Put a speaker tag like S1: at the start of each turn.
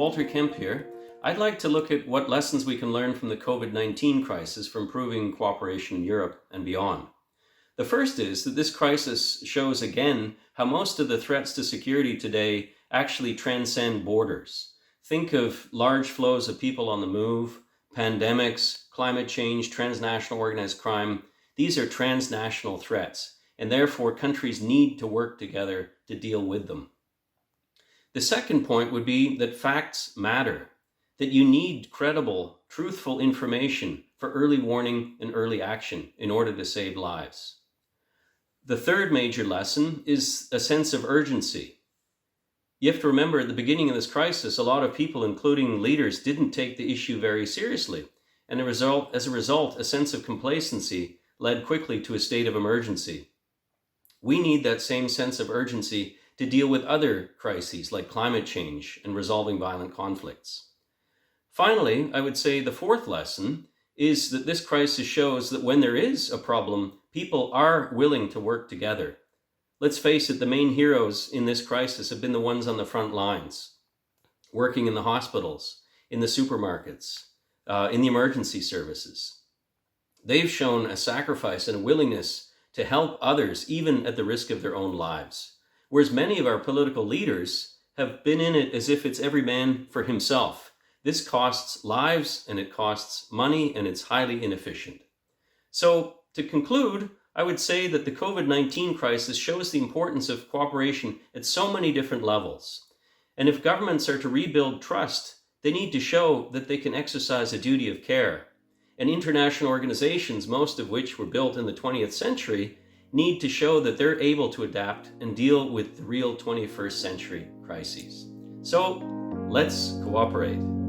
S1: Walter Kemp here. I'd like to look at what lessons we can learn from the COVID-19 crisis for improving cooperation in Europe and beyond. The first is that this crisis shows again how most of the threats to security today actually transcend borders. Think of large flows of people on the move, pandemics, climate change, transnational organized crime. These are transnational threats, and therefore countries need to work together to deal with them. The second point would be that facts matter, that you need credible, truthful information for early warning and early action in order to save lives. The third major lesson is a sense of urgency. You have to remember at the beginning of this crisis, a lot of people, including leaders, didn't take the issue very seriously. And as a result, a sense of complacency led quickly to a state of emergency. We need that same sense of urgency to deal with other crises like climate change and resolving violent conflicts. Finally, I would say the fourth lesson is that this crisis shows that when there is a problem, people are willing to work together. Let's face it, the main heroes in this crisis have been the ones on the front lines, working in the hospitals, in the supermarkets, in the emergency services. They've shown a sacrifice and a willingness to help others, even at the risk of their own lives. Whereas many of our political leaders have been in it as if it's every man for himself. This costs lives and it costs money and it's highly inefficient. So to conclude, I would say that the COVID-19 crisis shows the importance of cooperation at so many different levels. And if governments are to rebuild trust, they need to show that they can exercise a duty of care. And international organizations, most of which were built in the 20th century, need to show that they're able to adapt and deal with the real 21st century crises. So let's cooperate.